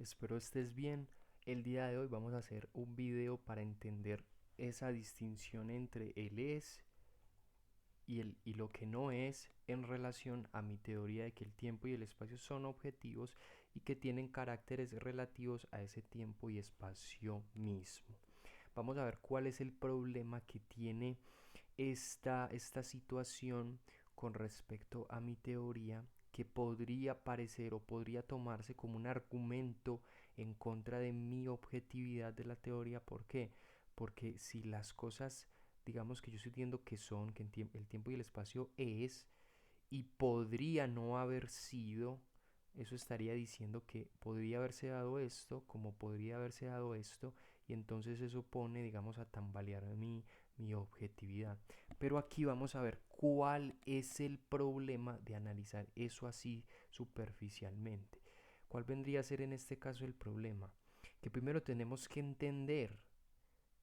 Espero estés bien. El día de hoy vamos a hacer un video para entender esa distinción entre el es y lo que no es en relación a mi teoría de que el tiempo y el espacio son objetivos y que tienen caracteres relativos a ese tiempo y espacio mismo. Vamos a ver cuál es el problema que tiene esta situación con respecto a mi teoría, que podría parecer o podría tomarse como un argumento en contra de mi objetividad de la teoría. ¿Por qué? Porque si las cosas, digamos que yo estoy diciendo que son, que el tiempo y el espacio es, y podría no haber sido, eso estaría diciendo que podría haberse dado esto, como podría haberse dado esto, y entonces eso pone, digamos, a tambalear mi objetividad. Pero aquí vamos a ver cuál es el problema de analizar eso así superficialmente. ¿Cuál vendría a ser en este caso el problema? Que primero tenemos que entender,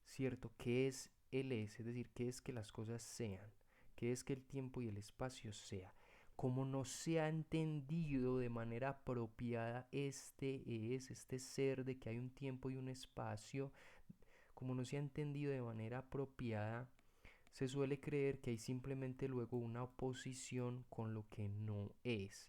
¿cierto? ¿Qué es el es? Es decir, ¿qué es que las cosas sean? ¿Qué es que el tiempo y el espacio sea? Como no se ha entendido de manera apropiada este ser de que hay un tiempo y un espacio, como no se ha entendido de manera apropiada, se suele creer que hay simplemente luego una oposición con lo que no es,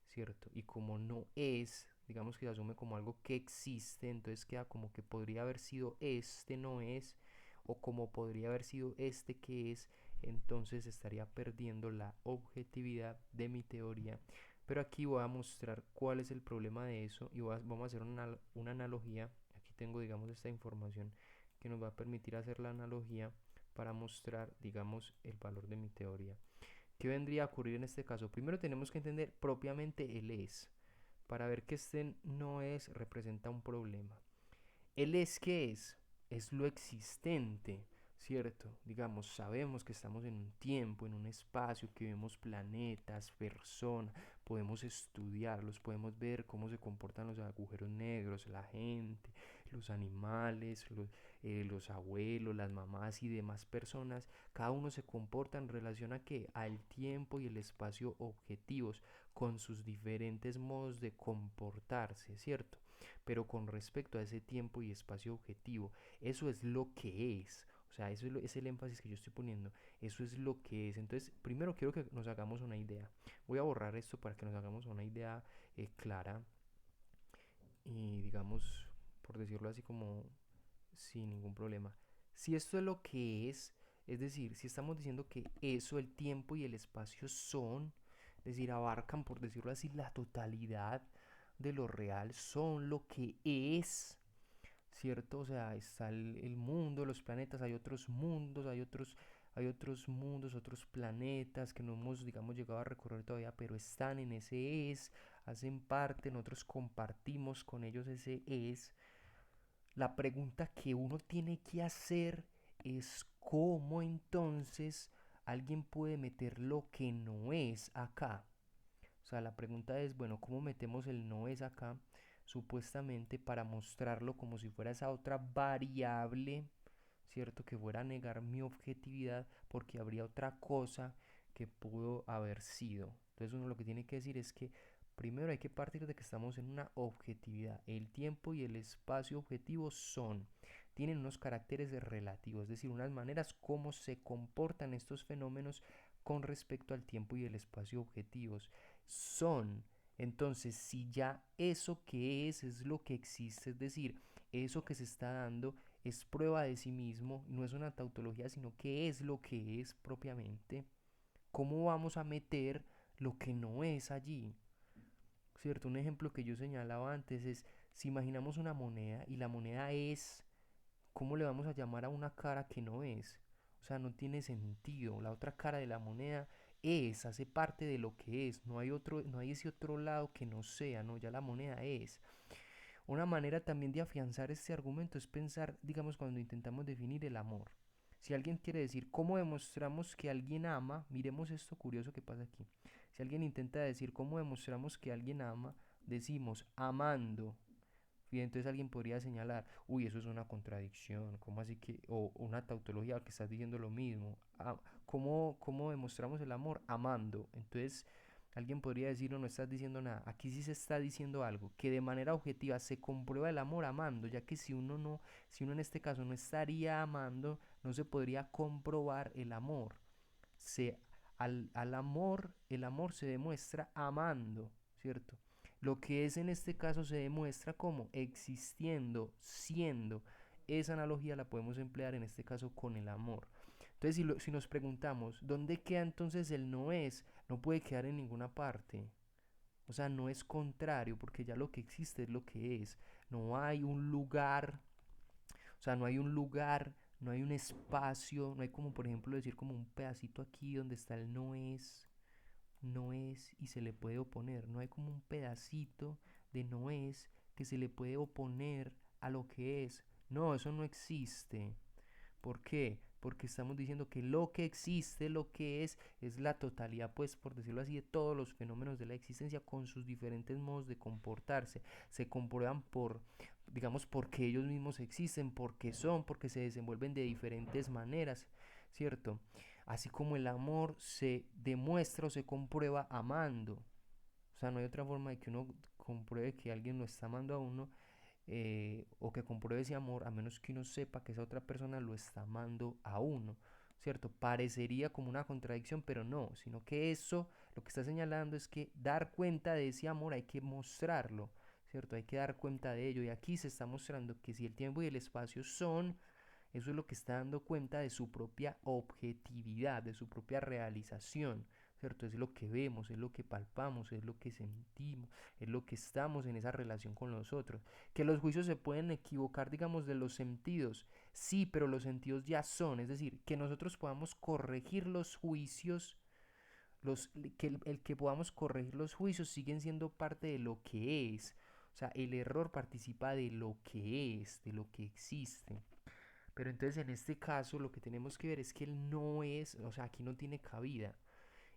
¿cierto? Y como no es, digamos que se asume como algo que existe, entonces queda como que podría haber sido este no es, o como podría haber sido este que es, entonces estaría perdiendo la objetividad de mi teoría. Pero aquí voy a mostrar cuál es el problema de eso y vamos a hacer una analogía. Aquí tengo, digamos, esta información que nos va a permitir hacer la analogía para mostrar, digamos, el valor de mi teoría. ¿Qué vendría a ocurrir en este caso? Primero tenemos que entender propiamente el es, para ver que este no es representa un problema. El es que es lo existente, ¿cierto? Digamos, sabemos que estamos en un tiempo, en un espacio, que vemos planetas, personas, podemos estudiarlos, podemos ver cómo se comportan los agujeros negros, la gente, los animales, los abuelos, las mamás y demás personas. Cada uno se comporta en relación a qué, al tiempo y el espacio objetivos, con sus diferentes modos de comportarse, ¿cierto? Pero con respecto a ese tiempo y espacio objetivo, eso es lo que es. O sea, eso es el énfasis que yo estoy poniendo. Eso es lo que es. Entonces, primero quiero que nos hagamos una idea. Voy a borrar esto para que nos hagamos una idea clara y, digamos, por decirlo así, como sin ningún problema. Si esto es lo que es decir, si estamos diciendo que eso, el tiempo y el espacio son, es decir, abarcan, por decirlo así, la totalidad de lo real, son lo que es, ¿cierto? O sea, está el mundo, los planetas, hay otros mundos, hay otros mundos, otros planetas que no hemos, digamos, llegado a recorrer todavía, pero están en ese es, hacen parte, nosotros compartimos con ellos ese es. La pregunta que uno tiene que hacer es cómo entonces alguien puede meter lo que no es acá. O sea, la pregunta es, bueno, ¿cómo metemos el no es acá? Supuestamente para mostrarlo como si fuera esa otra variable, ¿cierto? Que fuera a negar mi objetividad porque habría otra cosa que pudo haber sido. Entonces uno lo que tiene que decir es que primero hay que partir de que estamos en una objetividad. El tiempo y el espacio objetivo tienen unos caracteres relativos, es decir, unas maneras como se comportan estos fenómenos con respecto al tiempo y el espacio objetivos. Son. Entonces, si ya eso que es lo que existe, es decir, eso que se está dando es prueba de sí mismo, no es una tautología, sino que es lo que es propiamente, ¿cómo vamos a meter lo que no es allí? ¿Cierto? Un ejemplo que yo señalaba antes es, si imaginamos una moneda y la moneda es, ¿cómo le vamos a llamar a una cara que no es? O sea, no tiene sentido. La otra cara de la moneda hace parte de lo que es. No hay ese otro lado que no sea, no, ya la moneda es. Una manera también de afianzar este argumento es pensar, digamos, cuando intentamos definir el amor. Si alguien quiere decir cómo demostramos que alguien ama, miremos esto curioso que pasa aquí. Si alguien intenta decir cómo demostramos que alguien ama, decimos amando. Y entonces alguien podría señalar, uy, eso es una contradicción, ¿cómo así que? O una tautología que estás diciendo lo mismo. ¿Cómo demostramos el amor? Amando. Entonces, Alguien podría decir, no, no estás diciendo nada. Aquí sí se está diciendo algo, que de manera objetiva se comprueba el amor amando, ya que si uno no, si uno en este caso no estaría amando, no se podría comprobar el amor. Se, al amor, el amor se demuestra amando, ¿cierto? Lo que es en este caso se demuestra como existiendo, siendo. Esa analogía la podemos emplear en este caso con el amor. Entonces, si nos preguntamos, ¿dónde queda entonces el no es? No puede quedar en ninguna parte. O sea, no es contrario, porque ya lo que existe es lo que es. No hay un lugar, o sea, no hay un lugar, no hay un espacio, no hay como, por ejemplo, decir como un pedacito aquí donde está el no es, no es y se le puede oponer. No hay como un pedacito de no es que se le puede oponer a lo que es. No, eso no existe. ¿Por qué? Porque estamos diciendo que lo que existe, lo que es la totalidad, pues por decirlo así, de todos los fenómenos de la existencia con sus diferentes modos de comportarse. Se comprueban por, digamos, porque ellos mismos existen, porque son, porque se desenvuelven de diferentes maneras, ¿cierto? Así como el amor se demuestra o se comprueba amando. O sea, no hay otra forma de que uno compruebe que alguien lo está amando a uno o que compruebe ese amor a menos que uno sepa que esa otra persona lo está amando a uno, ¿cierto? Parecería como una contradicción, pero no, sino que eso lo que está señalando es que dar cuenta de ese amor hay que mostrarlo, ¿cierto? Hay que dar cuenta de ello y aquí se está mostrando que si el tiempo y el espacio son, eso es lo que está dando cuenta de su propia objetividad, de su propia realización, ¿cierto? Es lo que vemos, es lo que palpamos, es lo que sentimos, es lo que estamos en esa relación con los otros. Que los juicios se pueden equivocar, digamos, de los sentidos, sí, pero los sentidos ya son, es decir, que nosotros podamos corregir los juicios, que el que podamos corregir los juicios siguen siendo parte de lo que es. O sea, el error participa de lo que es, de lo que existe. Pero entonces en este caso lo que tenemos que ver es que él no es, o sea, aquí no tiene cabida.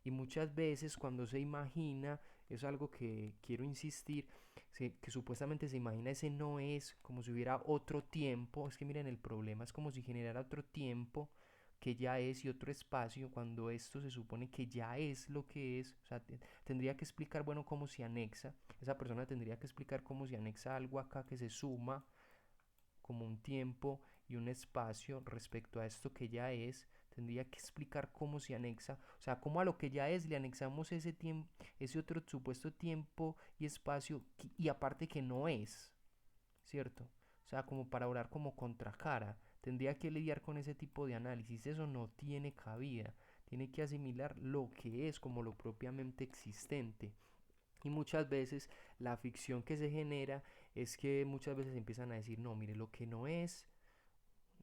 Y muchas veces cuando se imagina, es algo que quiero insistir, que supuestamente se imagina ese no es como si hubiera otro tiempo. Es que miren, el problema es como si generara otro tiempo que ya es y otro espacio cuando esto se supone que ya es lo que es. O sea, tendría que explicar, bueno, cómo se anexa. Esa persona tendría que explicar cómo se anexa algo acá que se suma como un tiempo y un espacio respecto a esto que ya es, tendría que explicar cómo se anexa, o sea, cómo a lo que ya es le anexamos ese tiempo, ese otro supuesto tiempo y espacio y aparte que no es, ¿cierto? O sea, como para orar como contracara, tendría que lidiar con ese tipo de análisis, eso no tiene cabida, tiene que asimilar lo que es como lo propiamente existente. Y muchas veces la ficción que se genera es que muchas veces empiezan a decir, no, mire, lo que no es,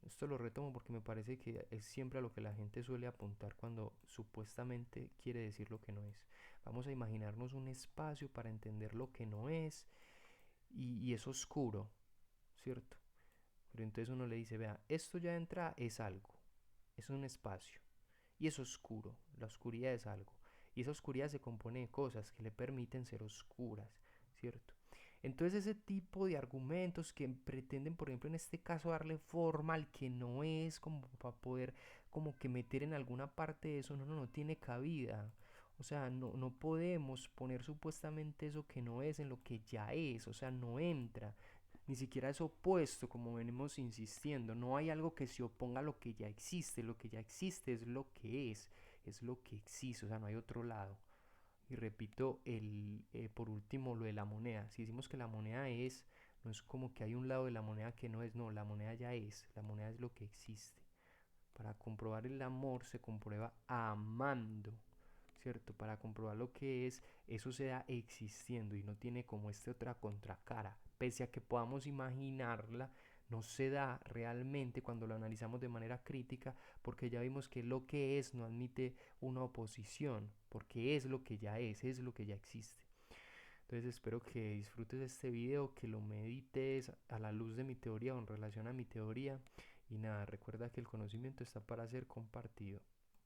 esto lo retomo porque me parece que es siempre a lo que la gente suele apuntar cuando supuestamente quiere decir lo que no es. Vamos a imaginarnos un espacio para entender lo que no es y es oscuro, ¿cierto? Pero entonces uno le dice, vea, esto ya entra es algo, es un espacio y es oscuro, la oscuridad es algo. Y esa oscuridad se compone de cosas que le permiten ser oscuras, ¿cierto? Entonces ese tipo de argumentos que pretenden, por ejemplo, en este caso darle forma al que no es, como para poder como que meter en alguna parte de eso, no, no, no tiene cabida. O sea, no, no podemos poner supuestamente eso que no es en lo que ya es, o sea, no entra. Ni siquiera es opuesto, como venimos insistiendo. No hay algo que se oponga a lo que ya existe. Lo que ya existe es lo que es lo que existe, o sea, no hay otro lado. Y repito, por último, lo de la moneda. Si decimos que la moneda es, no es como que hay un lado de la moneda que no es, no, la moneda ya es, la moneda es lo que existe. Para comprobar el amor se comprueba amando, ¿cierto? Para comprobar lo que es, eso se da existiendo y no tiene como esta otra contracara. Pese a que podamos imaginarla, no se da realmente cuando lo analizamos de manera crítica, porque ya vimos que lo que es no admite una oposición, porque es lo que ya es lo que ya existe. Entonces espero que disfrutes este video, que lo medites a la luz de mi teoría o en relación a mi teoría. Y nada, recuerda que el conocimiento está para ser compartido.